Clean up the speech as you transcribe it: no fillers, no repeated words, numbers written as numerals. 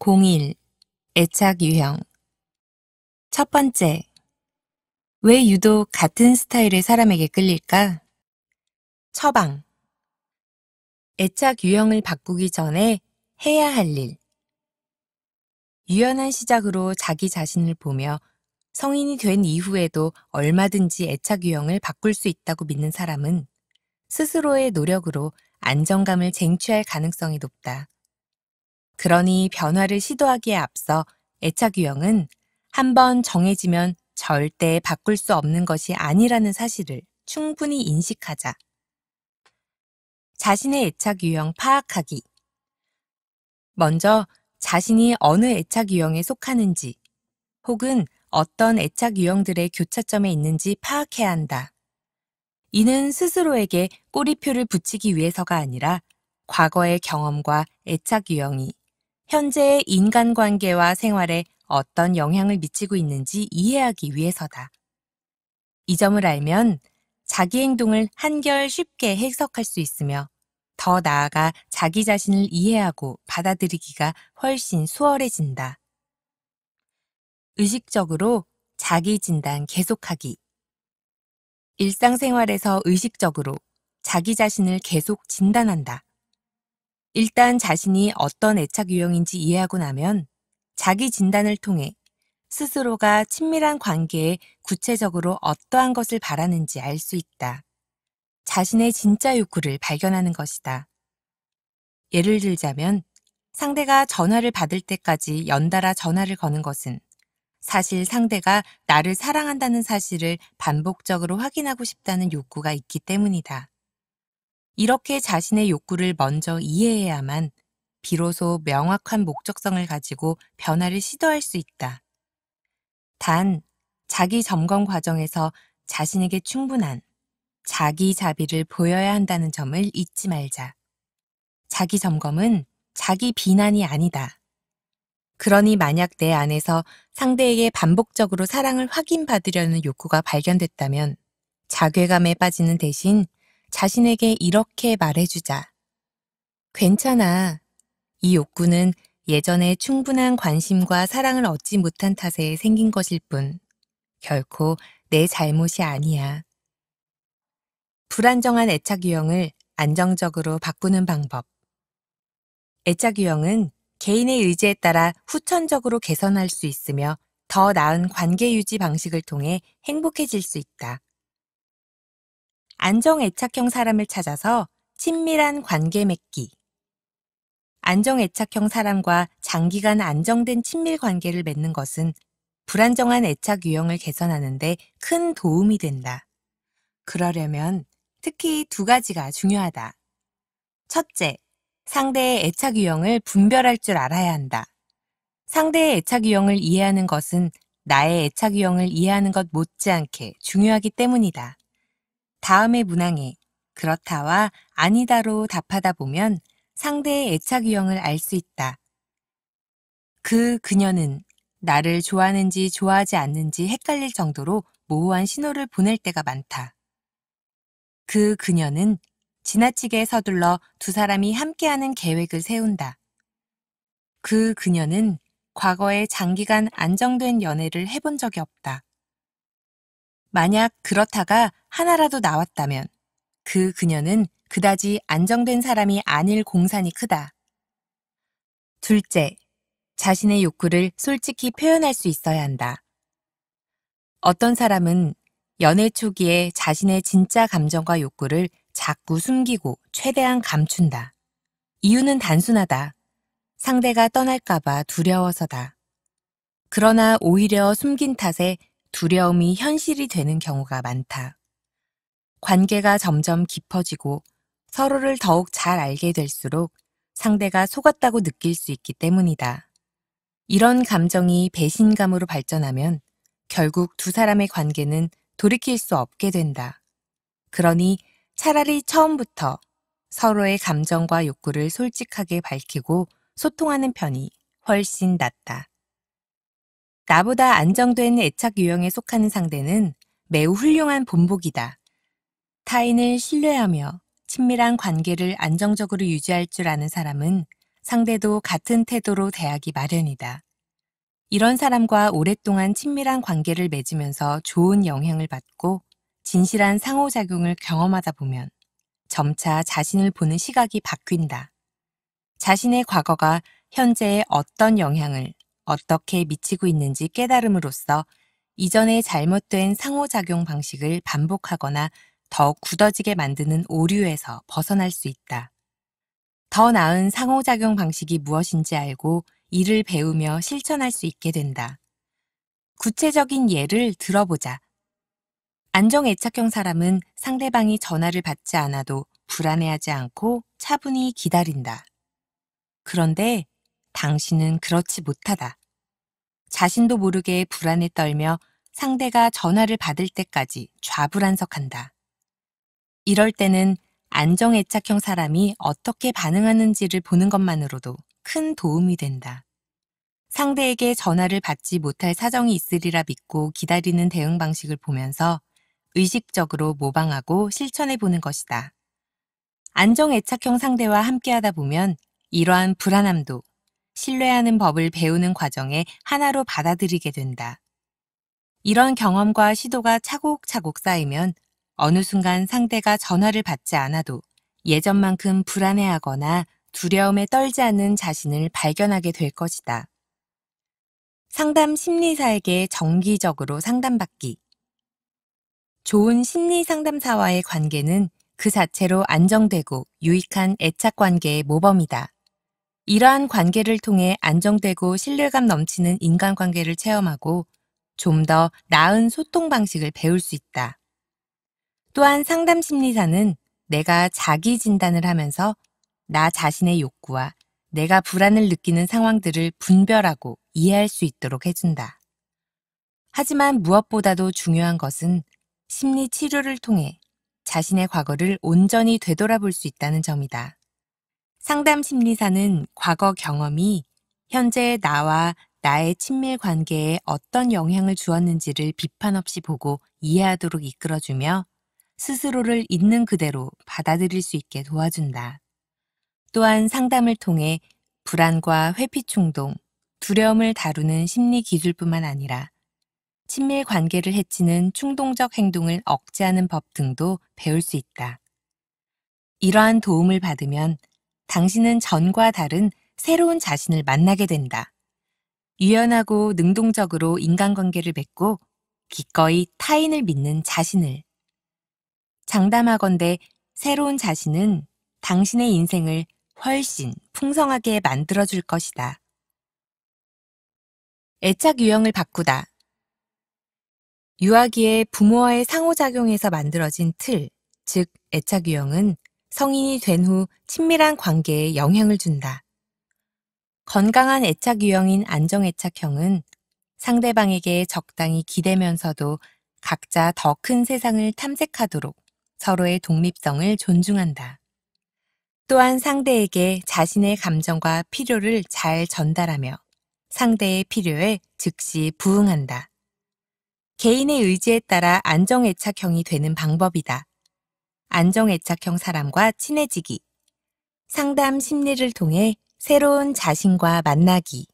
01. 애착 유형. 첫 번째, 왜 유독 같은 스타일의 사람에게 끌릴까? 처방. 애착 유형을 바꾸기 전에 해야 할 일. 유연한 시작으로 자기 자신을 보며 성인이 된 이후에도 얼마든지 애착 유형을 바꿀 수 있다고 믿는 사람은 스스로의 노력으로 안정감을 쟁취할 가능성이 높다. 그러니 변화를 시도하기에 앞서 애착 유형은 한번 정해지면 절대 바꿀 수 없는 것이 아니라는 사실을 충분히 인식하자. 자신의 애착 유형 파악하기. 먼저 자신이 어느 애착 유형에 속하는지 혹은 어떤 애착 유형들의 교차점에 있는지 파악해야 한다. 이는 스스로에게 꼬리표를 붙이기 위해서가 아니라 과거의 경험과 애착 유형이 현재의 인간관계와 생활에 어떤 영향을 미치고 있는지 이해하기 위해서다. 이 점을 알면 자기 행동을 한결 쉽게 해석할 수 있으며 더 나아가 자기 자신을 이해하고 받아들이기가 훨씬 수월해진다. 의식적으로 자기 진단 계속하기. 일상생활에서 의식적으로 자기 자신을 계속 진단한다. 일단 자신이 어떤 애착 유형인지 이해하고 나면 자기 진단을 통해 스스로가 친밀한 관계에 구체적으로 어떠한 것을 바라는지 알 수 있다. 자신의 진짜 욕구를 발견하는 것이다. 예를 들자면 상대가 전화를 받을 때까지 연달아 전화를 거는 것은 사실 상대가 나를 사랑한다는 사실을 반복적으로 확인하고 싶다는 욕구가 있기 때문이다. 이렇게 자신의 욕구를 먼저 이해해야만 비로소 명확한 목적성을 가지고 변화를 시도할 수 있다. 단, 자기 점검 과정에서 자신에게 충분한 자기 자비를 보여야 한다는 점을 잊지 말자. 자기 점검은 자기 비난이 아니다. 그러니 만약 내 안에서 상대에게 반복적으로 사랑을 확인받으려는 욕구가 발견됐다면 자괴감에 빠지는 대신 자신에게 이렇게 말해주자. 괜찮아. 이 욕구는 예전에 충분한 관심과 사랑을 얻지 못한 탓에 생긴 것일 뿐 결코 내 잘못이 아니야. 불안정한 애착 유형을 안정적으로 바꾸는 방법. 애착 유형은 개인의 의지에 따라 후천적으로 개선할 수 있으며 더 나은 관계 유지 방식을 통해 행복해질 수 있다. 안정 애착형 사람을 찾아서 친밀한 관계 맺기. 안정 애착형 사람과 장기간 안정된 친밀 관계를 맺는 것은 불안정한 애착 유형을 개선하는 데 큰 도움이 된다. 그러려면 특히 두 가지가 중요하다. 첫째, 상대의 애착 유형을 분별할 줄 알아야 한다. 상대의 애착 유형을 이해하는 것은 나의 애착 유형을 이해하는 것 못지않게 중요하기 때문이다. 다음의 문항에 그렇다와 아니다로 답하다 보면 상대의 애착 유형을 알 수 있다. 그녀는 나를 좋아하는지 좋아하지 않는지 헷갈릴 정도로 모호한 신호를 보낼 때가 많다. 그녀는 지나치게 서둘러 두 사람이 함께하는 계획을 세운다. 그녀는 과거에 장기간 안정된 연애를 해본 적이 없다. 만약 그렇다가 하나라도 나왔다면 그녀는 그다지 안정된 사람이 아닐 공산이 크다. 둘째, 자신의 욕구를 솔직히 표현할 수 있어야 한다. 어떤 사람은 연애 초기에 자신의 진짜 감정과 욕구를 자꾸 숨기고 최대한 감춘다. 이유는 단순하다. 상대가 떠날까봐 두려워서다. 그러나 오히려 숨긴 탓에 두려움이 현실이 되는 경우가 많다. 관계가 점점 깊어지고 서로를 더욱 잘 알게 될수록 상대가 속았다고 느낄 수 있기 때문이다. 이런 감정이 배신감으로 발전하면 결국 두 사람의 관계는 돌이킬 수 없게 된다. 그러니 차라리 처음부터 서로의 감정과 욕구를 솔직하게 밝히고 소통하는 편이 훨씬 낫다. 나보다 안정된 애착 유형에 속하는 상대는 매우 훌륭한 본보기다. 타인을 신뢰하며 친밀한 관계를 안정적으로 유지할 줄 아는 사람은 상대도 같은 태도로 대하기 마련이다. 이런 사람과 오랫동안 친밀한 관계를 맺으면서 좋은 영향을 받고 진실한 상호작용을 경험하다 보면 점차 자신을 보는 시각이 바뀐다. 자신의 과거가 현재에 어떤 영향을 어떻게 미치고 있는지 깨달음으로써 이전의 잘못된 상호작용 방식을 반복하거나 더 굳어지게 만드는 오류에서 벗어날 수 있다. 더 나은 상호작용 방식이 무엇인지 알고 이를 배우며 실천할 수 있게 된다. 구체적인 예를 들어보자. 안정애착형 사람은 상대방이 전화를 받지 않아도 불안해하지 않고 차분히 기다린다. 그런데 당신은 그렇지 못하다. 자신도 모르게 불안에 떨며 상대가 전화를 받을 때까지 좌불안석한다. 이럴 때는 안정애착형 사람이 어떻게 반응하는지를 보는 것만으로도 큰 도움이 된다. 상대에게 전화를 받지 못할 사정이 있으리라 믿고 기다리는 대응 방식을 보면서 의식적으로 모방하고 실천해 보는 것이다. 안정애착형 상대와 함께하다 보면 이러한 불안함도 신뢰하는 법을 배우는 과정에 하나로 받아들이게 된다. 이런 경험과 시도가 차곡차곡 쌓이면 어느 순간 상대가 전화를 받지 않아도 예전만큼 불안해하거나 두려움에 떨지 않는 자신을 발견하게 될 것이다. 상담 심리사에게 정기적으로 상담받기. 좋은 심리 상담사와의 관계는 그 자체로 안정되고 유익한 애착 관계의 모범이다. 이러한 관계를 통해 안정되고 신뢰감 넘치는 인간관계를 체험하고 좀 더 나은 소통 방식을 배울 수 있다. 또한 상담 심리사는 내가 자기 진단을 하면서 나 자신의 욕구와 내가 불안을 느끼는 상황들을 분별하고 이해할 수 있도록 해준다. 하지만 무엇보다도 중요한 것은 심리 치료를 통해 자신의 과거를 온전히 되돌아볼 수 있다는 점이다. 상담 심리사는 과거 경험이 현재의 나와 나의 친밀 관계에 어떤 영향을 주었는지를 비판 없이 보고 이해하도록 이끌어주며 스스로를 있는 그대로 받아들일 수 있게 도와준다. 또한 상담을 통해 불안과 회피 충동, 두려움을 다루는 심리 기술뿐만 아니라 친밀 관계를 해치는 충동적 행동을 억제하는 법 등도 배울 수 있다. 이러한 도움을 받으면 당신은 전과 다른 새로운 자신을 만나게 된다. 유연하고 능동적으로 인간관계를 맺고 기꺼이 타인을 믿는 자신을. 장담하건대 새로운 자신은 당신의 인생을 훨씬 풍성하게 만들어줄 것이다. 애착 유형을 바꾸다. 유아기의 부모와의 상호작용에서 만들어진 틀, 즉 애착 유형은 성인이 된 후 친밀한 관계에 영향을 준다. 건강한 애착 유형인 안정애착형은 상대방에게 적당히 기대면서도 각자 더 큰 세상을 탐색하도록 서로의 독립성을 존중한다. 또한 상대에게 자신의 감정과 필요를 잘 전달하며 상대의 필요에 즉시 부응한다. 개인의 의지에 따라 안정애착형이 되는 방법이다. 안정애착형 사람과 친해지기. 상담 심리를 통해 새로운 자신과 만나기.